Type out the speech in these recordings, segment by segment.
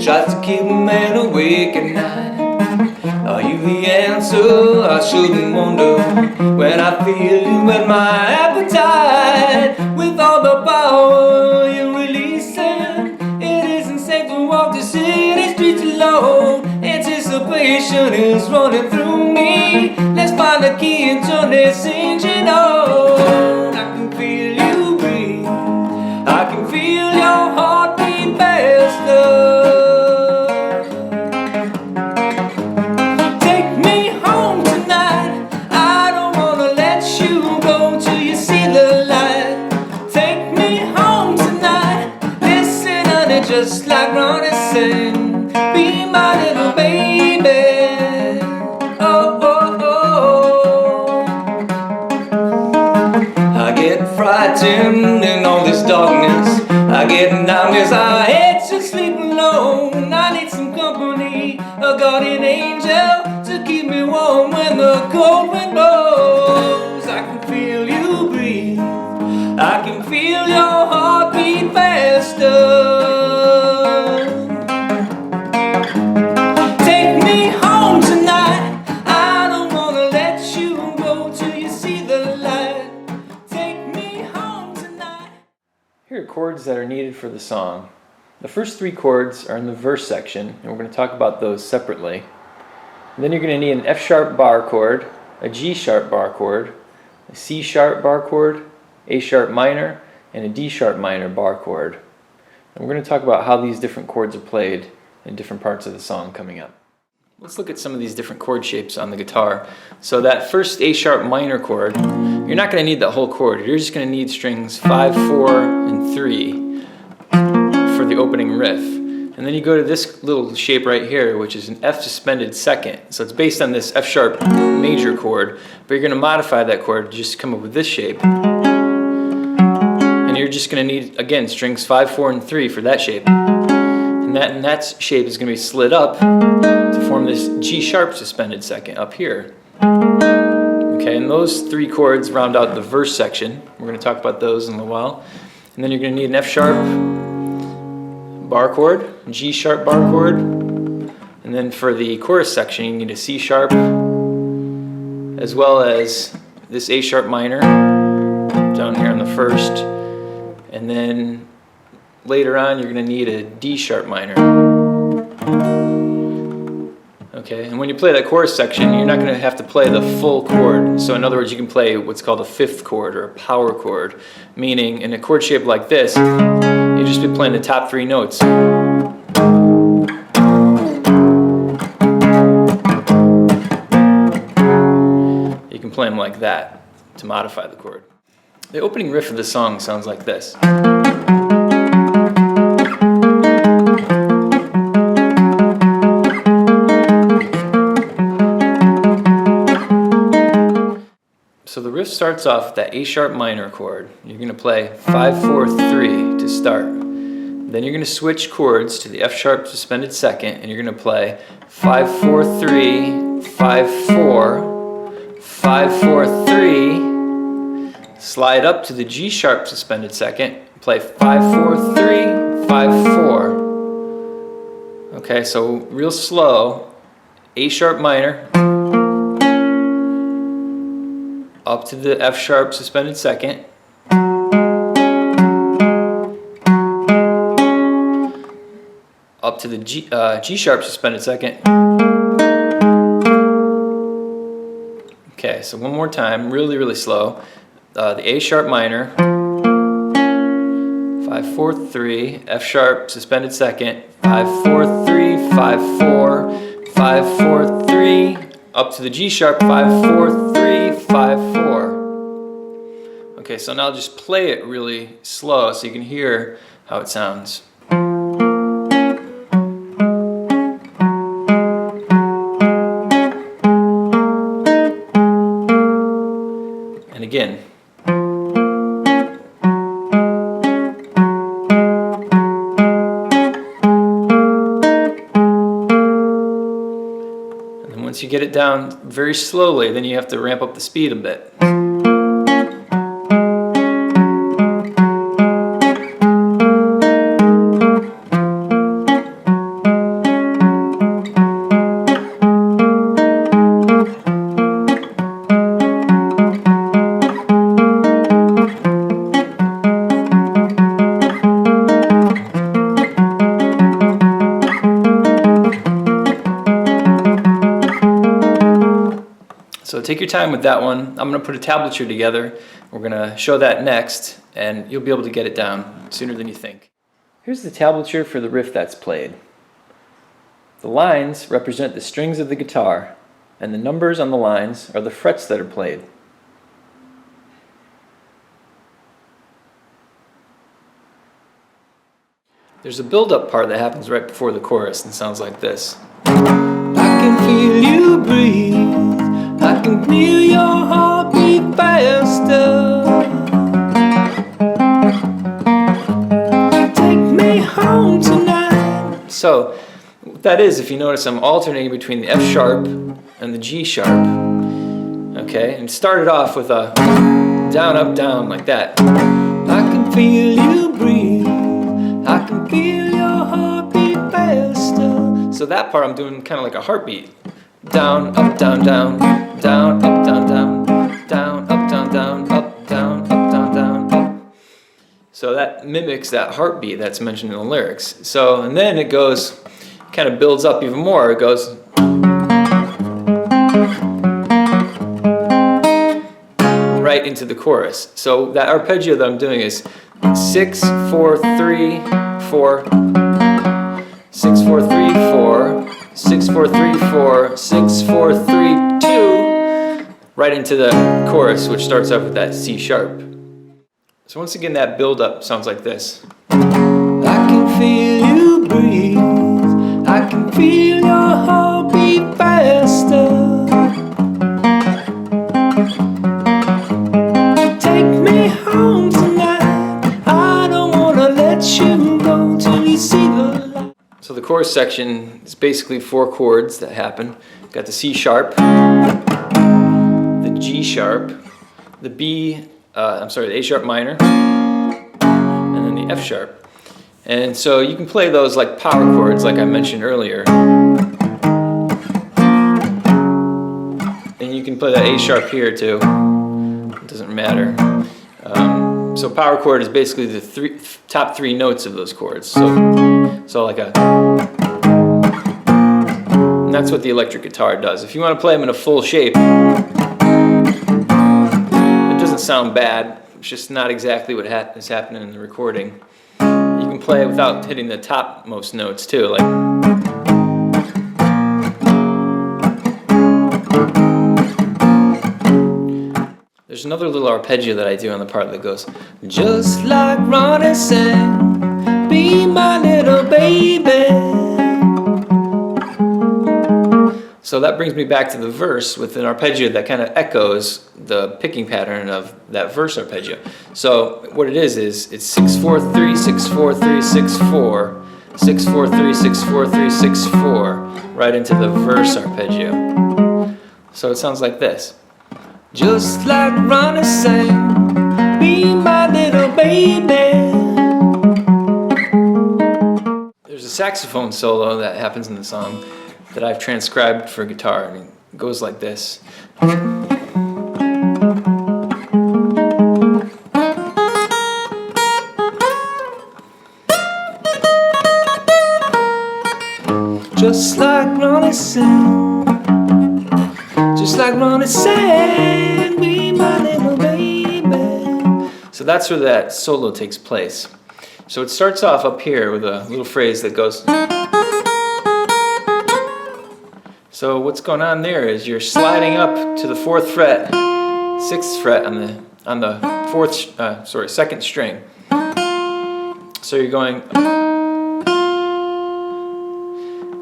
tries to keep a man awake at night. Are you the answer? I shouldn't wonder when I feel you in my appetite. With all the power you're releasing, it isn't safe to walk the city streets alone. Anticipation is running through me. Let's find the key and turn this engine on. I can feel you breathe. I can feel your heartbeat faster. Take me home tonight. I don't wanna let you go till you see the light. Take me home tonight. Listen, honey, just like Ronnie sang. Be my little baby. Oh, oh, oh. I get frightened in all this darkness. I get nightmares, I hate to sleep alone. I need some company, a guardian angel to keep me warm when the cold wind blows. I can feel you breathe. I can feel your heartbeat faster. Take me home tonight. I don't wanna let you go till you see the light. Take me home tonight. Here are chords that are needed for the song. The first 3 chords are in the verse section, and we're going to talk about those separately. And then you're going to need an F sharp bar chord, a G sharp bar chord, a C sharp bar chord, A sharp minor, and a D sharp minor bar chord. And we're going to talk about how these different chords are played in different parts of the song coming up. Let's look at some of these different chord shapes on the guitar. So that first A sharp minor chord, you're not going to need that whole chord. You're just going to need strings 5, 4, and 3 for the opening riff. And then you go to this little shape right here, which is an F suspended second. So it's based on this F sharp major chord, but you're going to modify that chord to just come up with this shape. And you're just going to need, again, strings 5, 4, and 3 for that shape. And that shape is going to be slid up to form this G sharp suspended second up here. Okay, and those 3 chords round out the verse section. We're going to talk about those in a little while. And then you're going to need an F sharp bar chord, G sharp bar chord, and then for the chorus section you need a C sharp, as well as this A sharp minor down here on the first, and then later on you're going to need a D sharp minor. Okay, and when you play that chorus section, you're not going to have to play the full chord. So in other words, you can play what's called a 5th chord or a power chord, meaning in a chord shape like this, you just be playing the top 3 notes. You can play them like that to modify the chord. The opening riff of the song sounds like this. So the riff starts off with that A sharp minor chord. You're going to play 5, 4, 3 to start. Then you're going to switch chords to the F sharp suspended second, and you're going to play 5, 4, 3, 5, 4, 5, 4, 3, slide up to the G sharp suspended second, play 5, 4, 3, 5, 4. Okay, so real slow, A sharp minor, up to the F sharp suspended second, up to the G sharp suspended second. Okay, so one more time, really, really slow. The A sharp minor, 5, 4, 3, F sharp suspended second, 5, 4, 3, 5, 4, 5, 4, 3, up to the G sharp, 5, 4, 3, 5, 4. Okay, so now just play it really slow so you can hear how it sounds. And again. Once you get it down very slowly, then you have to ramp up the speed a bit. So take your time with that one. I'm going to put a tablature together. We're going to show that next, and you'll be able to get it down sooner than you think. Here's the tablature for the riff that's played. The lines represent the strings of the guitar, and the numbers on the lines are the frets that are played. There's a build-up part that happens right before the chorus and sounds like this. I can feel you breathe, I can feel your heartbeat faster. Take me home tonight. So, what that is, if you notice, I'm alternating between the F sharp and the G sharp. Okay, and started off with a down, up, down, like that. I can feel you breathe, I can feel your heartbeat faster. So that part I'm doing kind of like a heartbeat. Down, up, down, down, down, up, down, down, down, up, down, down, up, down, up, down, down, up. So that mimics that heartbeat that's mentioned in the lyrics. So, and then it goes, kind of builds up even more. It goes right into the chorus. So that arpeggio that I'm doing is 6, 4, 3, 4, 6, 4, 3, 4, 6, 4, 3, 4, 6, 4, 3, 2, right into the chorus, which starts off with that C sharp. So once again, that build up sounds like this. I can feel you breathe, I can feel your heartbeat faster. Take me home tonight, I don't wanna let you go till you see the light. So the chorus section is basically 4 chords that happen. Got the C sharp, the G sharp, the the A sharp minor, and then the F sharp. And so you can play those like power chords, like I mentioned earlier. And you can play that A sharp here too. It doesn't matter. So power chord is basically the top 3 notes of those chords. So like a, and that's what the electric guitar does. If you want to play them in a full shape, it doesn't sound bad. It's just not exactly what is happening in the recording. You can play it without hitting the topmost notes too, like. There's another little arpeggio that I do on the part that goes, just like Ronnie sang, be my little baby. So that brings me back to the verse with an arpeggio that kind of echoes the picking pattern of that verse arpeggio. So what it is it's 6, 4, 3, 6, 4, 3, 6, 4, 6, 4, 3, 6, 4, 3, 6, 4, right into the verse arpeggio. So it sounds like this. Just like Ronnie sang, be my little baby. There's a saxophone solo that happens in the song that I've transcribed for guitar, and it goes like this. Just like Ronnie sang, just like Ronnie sang, be my little baby. So that's where that solo takes place. So it starts off up here with a little phrase that goes. So what's going on there is you're sliding up to the 4th fret, 6th fret on the second string. So you're going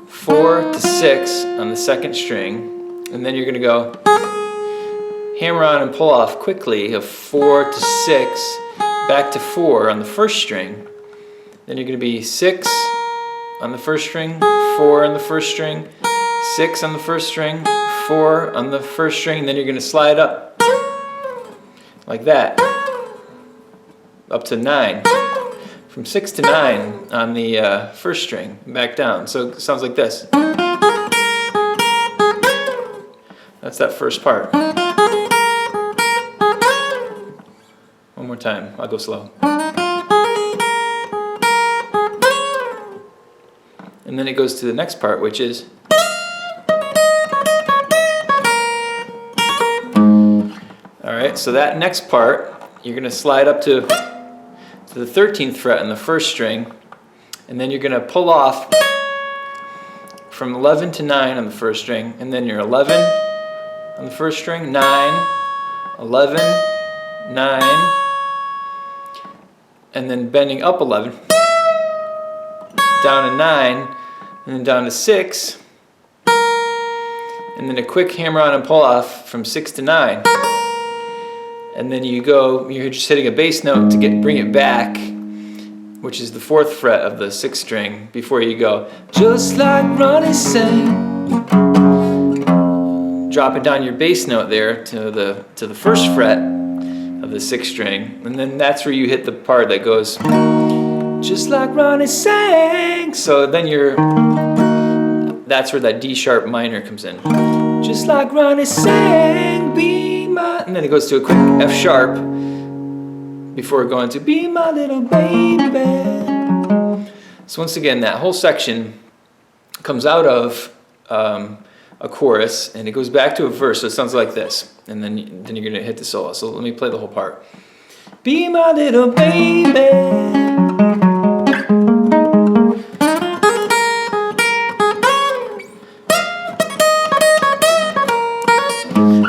4 to 6 on the 2nd string, and then you're going to go hammer on and pull off quickly of 4 to 6 back to 4 on the 1st string. Then you're going to be 6 on the 1st string, 4 on the 1st string, 6 on the 1st string, 4 on the 1st string, and then you're going to slide up like that up to 9. From 6 to 9 on the 1st string, back down. So it sounds like this. That's that first part. One more time. I'll go slow. And then it goes to the next part, which is. right? So that next part, you're gonna slide up to the 13th fret on the first string, and then you're gonna pull off from 11 to 9 on the first string, and then you're 11 on the first string, 9, 11, 9, and then bending up 11, down to 9, and then down to 6, and then a quick hammer on and pull off from 6 to 9. And then you're just hitting a bass note to bring it back, which is the 4th fret of the 6th string, before you go, just like Ronnie sang. Dropping down your bass note there to the 1st fret of the 6th string, and then that's where you hit the part that goes, just like Ronnie sang. So then that's where that D sharp minor comes in. Just like Ronnie sang, be my, and then it goes to a quick F sharp before going to be my little baby. So once again, that whole section comes out of a chorus and it goes back to a verse, so it sounds like this, and then you're gonna hit the solo. So let me play the whole part. Be my little baby.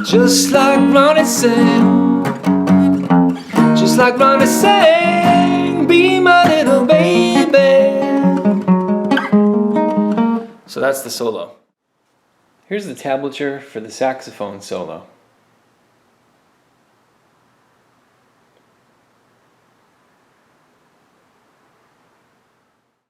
Just like Ronnie sang, just like Ronnie sang, be my little baby. So that's the solo. Here's the tablature for the saxophone solo.